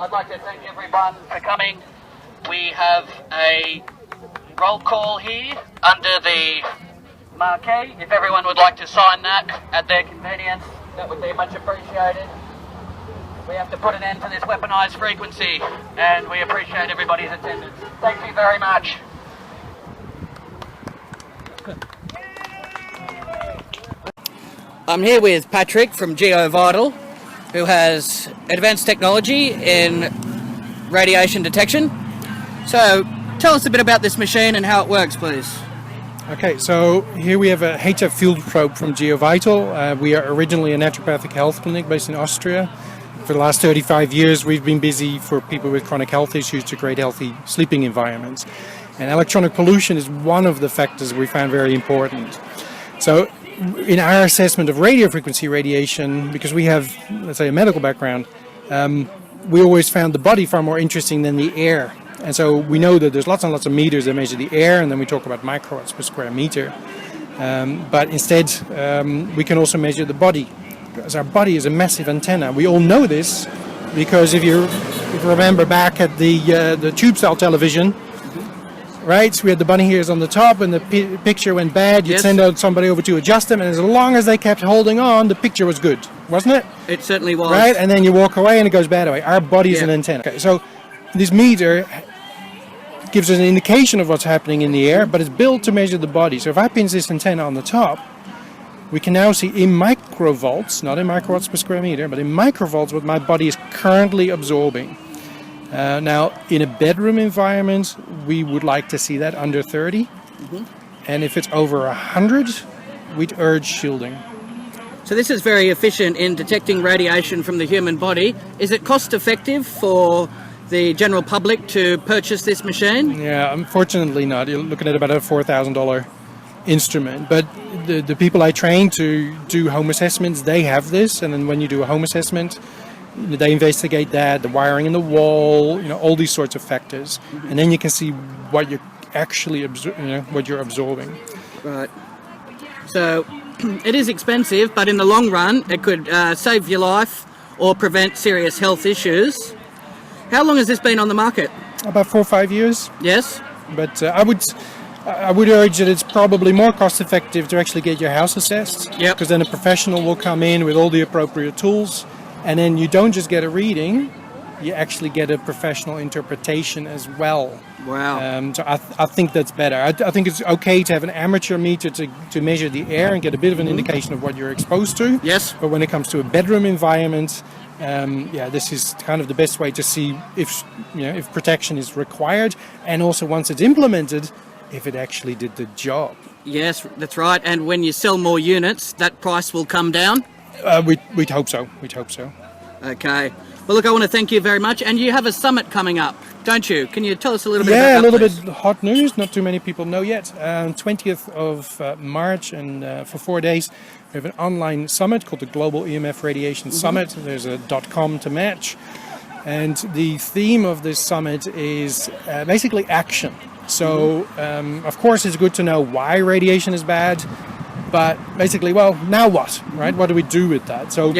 I'd like to thank everyone for coming. We have a roll call here under the marquee. If everyone would like to sign that at their convenience, that would be much appreciated. We have to put an end to this weaponised frequency, and we appreciate everybody's attendance. Thank you very much. I'm here with Patrick from GeoVital, who has advanced technology in radiation detection. So tell us a bit about this machine and how it works, please. Okay, so here we have a HF field probe from GeoVital. We are originally a naturopathic health clinic based in Austria. For the last 35 years, we've been busy for people with chronic health issues to create healthy sleeping environments. And electronic pollution is one of the factors we found very important. So in our assessment of radio frequency radiation, because we have, let's say, a medical background, we always found the body far more interesting than the air. And so we know that there's lots and lots of meters that measure the air, and then we talk about microwatts per square meter. But instead, we can also measure the body, because our body is a massive antenna. We all know this because if you remember back at the tube style television, right? So we had the bunny ears on the top, and the picture went bad. You'd send out somebody over to adjust them, and as long as they kept holding on, the picture was good, wasn't it? It certainly was. Right, and then you walk away, and it goes bad away. Our body is an antenna. Okay, so this meter gives us an indication of what's happening in the air, but it's built to measure the body. So if I pinch this antenna on the top, we can now see in microvolts, not in microwatts per square meter, but in microvolts what my body is currently absorbing. Now, in a bedroom environment, we would like to see that under 30. And if it's over 100, we'd urge shielding. So this is very efficient in detecting radiation from the human body. Is it cost effective for the general public to purchase this machine? Yeah, unfortunately not. You're looking at about a $4,000 instrument. But the people I train to do home assessments, they have this. And then when you do a home assessment, they investigate that, the wiring in the wall, all these sorts of factors. And then you can see what you're actually what you're absorbing. Right. So it is expensive, but in the long run, it could save your life or prevent serious health issues. How long has this been on the market? About 4 or 5 years. Yes. But I would urge that it's probably more cost effective to actually get your house assessed. Yep. Because then a professional will come in with all the appropriate tools, and then you don't just get a reading, you actually get a professional interpretation as well. Wow. So I think that's better. I think it's okay to have an amateur meter to measure the air and get a bit of an indication of what you're exposed to. Yes. But when it comes to a bedroom environment, this is kind of the best way to see if protection is required, and also once it's implemented, if it actually did the job. Yes, that's right. And when you sell more units, that price will come down? We'd hope so. We'd hope so. Okay. Well, look, I want to thank you very much. And you have a summit coming up, don't you? Can you tell us a little bit about that? Yeah, a little please? bit hot news. Not too many people know yet. 20th of March, and for 4 days, we have an online summit called the Global EMF Radiation Summit. There's a .com to match. And the theme of this summit is basically action. So, of course, it's good to know why radiation is bad, but basically, well, now what, right? What do we do with that? So,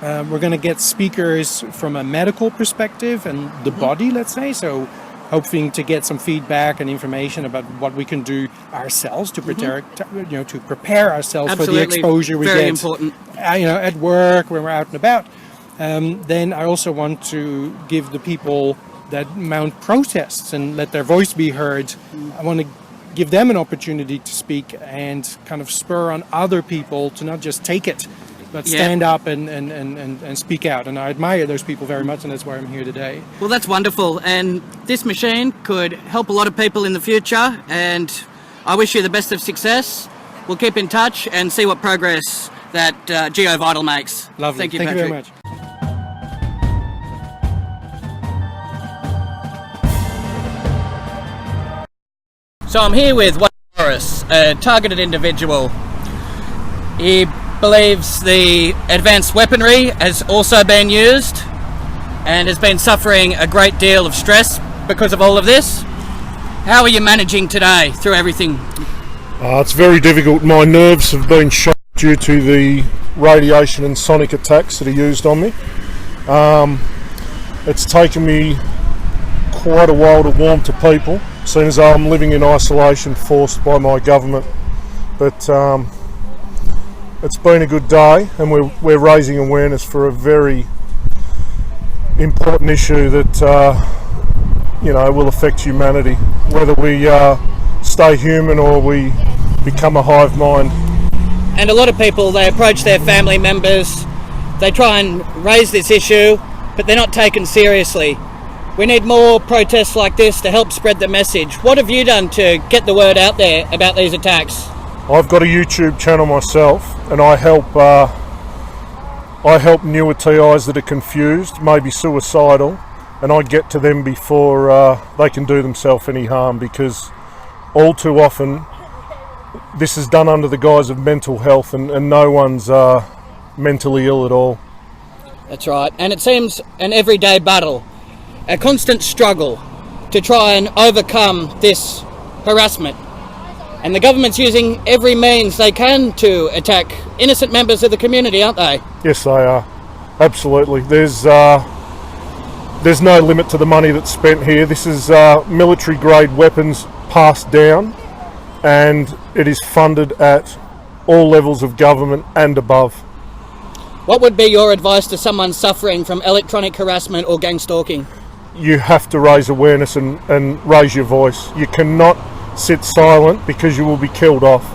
we're going to get speakers from a medical perspective and the body, let's say. So, hoping to get some feedback and information about what we can do ourselves to prepare ourselves for the exposure we Very get. important. At work, when we're out and about. Then I also want to give the people that mount protests and let their voice be heard. I want to give them an opportunity to speak and kind of spur on other people to not just take it, but stand up and speak out. And I admire those people very much, and that's why I'm here today. Well, that's wonderful. And this machine could help a lot of people in the future. And I wish you the best of success. We'll keep in touch and see what progress that GeoVital makes. Lovely. Thank you, Thank Patrick. you very much. So I'm here with Boris, a targeted individual. He believes the advanced weaponry has also been used and has been suffering a great deal of stress because of all of this. How are you managing today through everything? It's very difficult. My nerves have been shot due to the radiation and sonic attacks that are used on me. It's taken me quite a while to warm to people, seeing as I'm living in isolation forced by my government. But it's been a good day, and we're raising awareness for a very important issue that will affect humanity, whether we stay human or we become a hive mind. And a lot of people, they approach their family members, they try and raise this issue, but they're not taken seriously. We need more protests like this to help spread the message. What have you done to get the word out there about these attacks? I've got a YouTube channel myself, and I help newer TIs that are confused, maybe suicidal, and I get to them before they can do themselves any harm, because all too often this is done under the guise of mental health, and no one's mentally ill at all. That's right, and it seems an everyday battle, a constant struggle to try and overcome this harassment. And the government's using every means they can to attack innocent members of the community, aren't they? Yes, they are. Absolutely. There's no limit to the money that's spent here. This is military grade weapons passed down, and it is funded at all levels of government and above. What would be your advice to someone suffering from electronic harassment or gang stalking? You have to raise awareness and raise your voice. You cannot sit silent, because you will be killed off.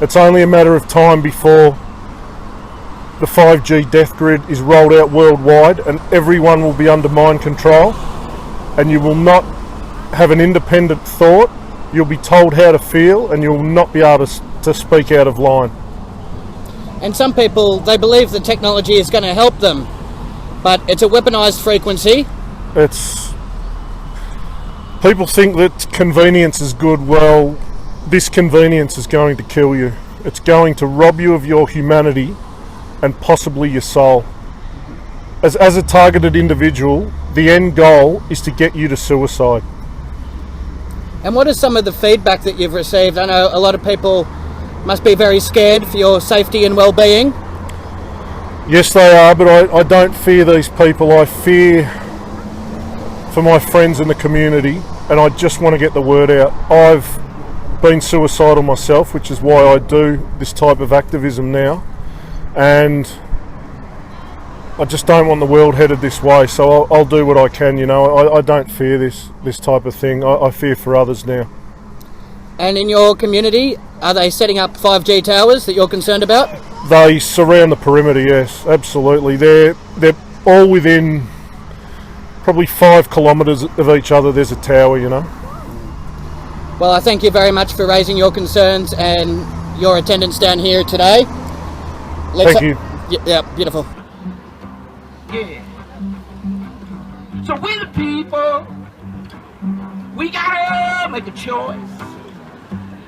It's only a matter of time before the 5G death grid is rolled out worldwide, and everyone will be under mind control, and you will not have an independent thought. You'll be told how to feel, and you'll not be able to speak out of line. And some people, they believe the technology is going to help them, but it's a weaponized frequency. People think that convenience is good. Well, this convenience is going to kill you. It's going to rob you of your humanity and possibly your soul. As a targeted individual, the end goal is to get you to suicide. And what is some of the feedback that you've received? I know a lot of people must be very scared for your safety and well-being. Yes, they are, but I don't fear these people. I fear for my friends in the community, and I just want to get the word out. I've been suicidal myself, which is why I do this type of activism now, and I just don't want the world headed this way, so I'll do what I can. I don't fear this type of thing. I fear for others now. And in your community, are they setting up 5G towers that you're concerned about? They surround the perimeter, yes, absolutely. They're all within probably 5 kilometres of each other. There's a tower, Well, I thank you very much for raising your concerns and your attendance down here today. Thank you. Yeah, beautiful. Yeah. So we the people, we gotta make a choice.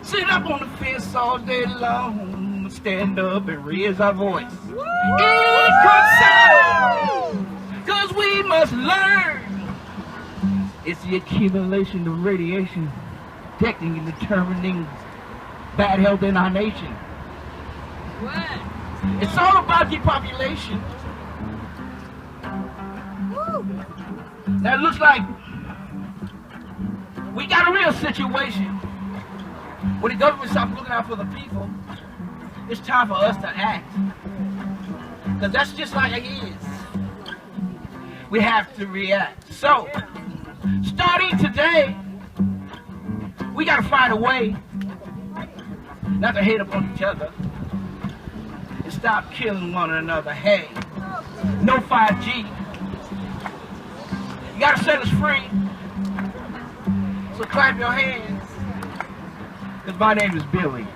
Sit up on the fence all day long, stand up and raise our voice. In concern, cause we must learn. It's the accumulation of radiation detecting and determining bad health in our nation. What? It's all about depopulation. Now it looks like we got a real situation. When the government stops looking out for the people, it's time for us to act. Because that's just like it is. We have to react. So, starting today, we got to find a way not to hate upon each other and stop killing one another. Hey, no 5G. You got to set us free. So clap your hands. Because my name is Billy.